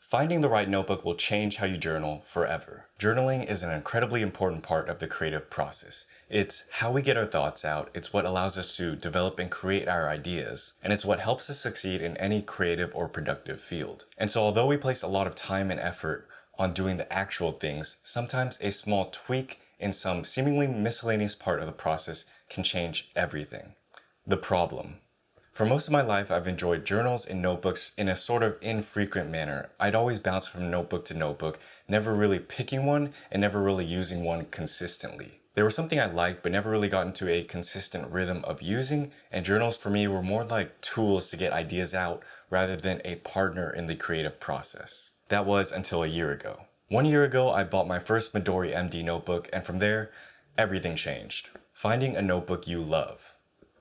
Finding the right notebook will change how you journal forever. Journaling is an incredibly important part of the creative process. It's how we get our thoughts out, it's what allows us to develop and create our ideas, and it's what helps us succeed in any creative or productive field. And so although we place a lot of time and effort on doing the actual things, sometimes a small tweak in some seemingly miscellaneous part of the process can change everything. The problem. For most of my life, I've enjoyed journals and notebooks in a sort of infrequent manner. I'd always bounce from notebook to notebook, never really picking one and never really using one consistently. They were something I liked, but never really got into a consistent rhythm of using, and journals for me were more like tools to get ideas out rather than a partner in the creative process. That was until a year ago. 1 year ago, I bought my first Midori MD notebook, and from there, everything changed. Finding a notebook you love.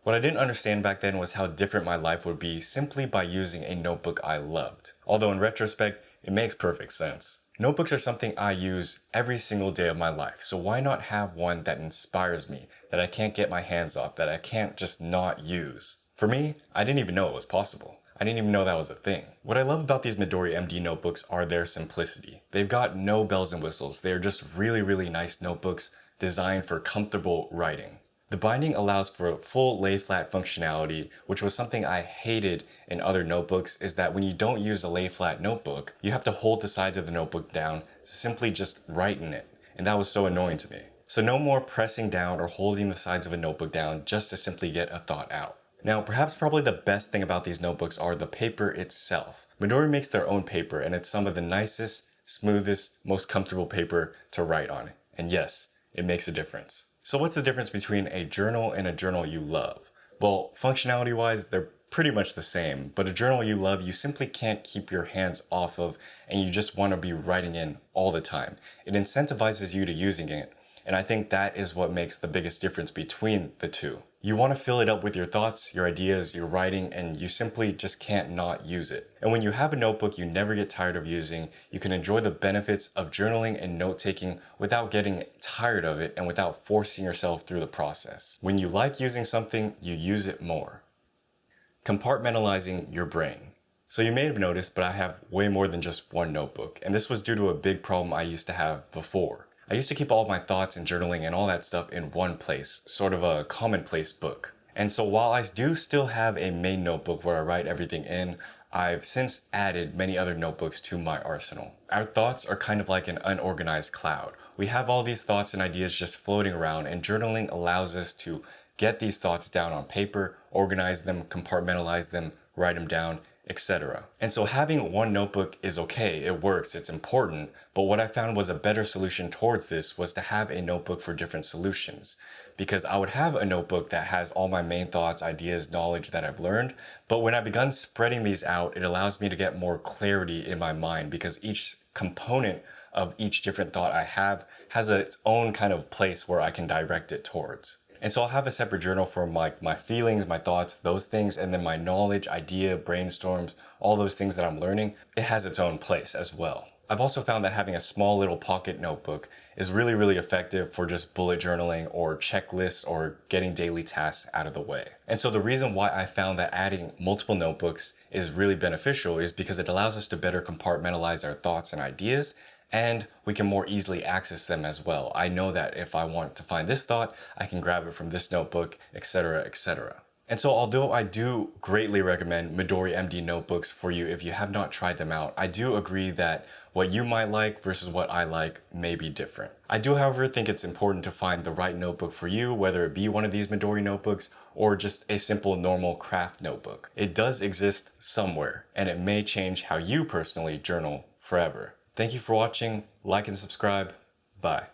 What I didn't understand back then was how different my life would be simply by using a notebook I loved. Although in retrospect, it makes perfect sense. Notebooks are something I use every single day of my life, so why not have one that inspires me, that I can't get my hands off, that I can't just not use? For me, I didn't even know it was possible. I didn't even know that was a thing. What I love about these Midori MD notebooks are their simplicity. They've got no bells and whistles. They're just really nice notebooks designed for comfortable writing. The binding allows for full lay flat functionality, which was something I hated in other notebooks, is that when you don't use a lay flat notebook, you have to hold the sides of the notebook down to simply just write in it. And that was so annoying to me. So no more pressing down or holding the sides of a notebook down just to simply get a thought out. Now, perhaps probably the best thing about these notebooks are the paper itself. Midori makes their own paper, and it's some of the nicest, smoothest, most comfortable paper to write on. And yes, it makes a difference. So what's the difference between a journal and a journal you love? Well, functionality-wise, they're pretty much the same, but a journal you love, you simply can't keep your hands off of, and you just want to be writing in all the time. It incentivizes you to using it, and I think that is what makes the biggest difference between the two. You want to fill it up with your thoughts, your ideas, your writing, and you simply just can't not use it. And when you have a notebook you never get tired of using, you can enjoy the benefits of journaling and note-taking without getting tired of it and without forcing yourself through the process. When you like using something, you use it more. Compartmentalizing your brain. So you may have noticed, but I have way more than just one notebook, and this was due to a big problem I used to have before. I used to keep all of my thoughts and journaling and all that stuff in one place, sort of a commonplace book. And so while I do still have a main notebook where I write everything in, I've since added many other notebooks to my arsenal. Our thoughts are kind of like an unorganized cloud. We have all these thoughts and ideas just floating around, and journaling allows us to get these thoughts down on paper, organize them, compartmentalize them, write them down, etc. And so having one notebook is okay, it works, it's important, but what I found was a better solution towards this was to have a notebook for different solutions. Because I would have a notebook that has all my main thoughts, ideas, knowledge that I've learned, but when I begun spreading these out, it allows me to get more clarity in my mind because each component of each different thought I have has its own kind of place where I can direct it towards. And so I'll have a separate journal for my feelings, my thoughts, those things, and then my knowledge, idea, brainstorms, all those things that I'm learning, it has its own place as well. I've also found that having a small little pocket notebook is really effective for just bullet journaling or checklists or getting daily tasks out of the way. And so the reason why I found that adding multiple notebooks is really beneficial is because it allows us to better compartmentalize our thoughts and ideas, and we can more easily access them as well. I know that if I want to find this thought, I can grab it from this notebook, etc., etc. And so although I do greatly recommend Midori MD notebooks for you if you have not tried them out, I do agree that what you might like versus what I like may be different. I do, however, think it's important to find the right notebook for you, whether it be one of these Midori notebooks or just a simple normal craft notebook. It does exist somewhere, and it may change how you personally journal forever. Thank you for watching, like and subscribe, bye.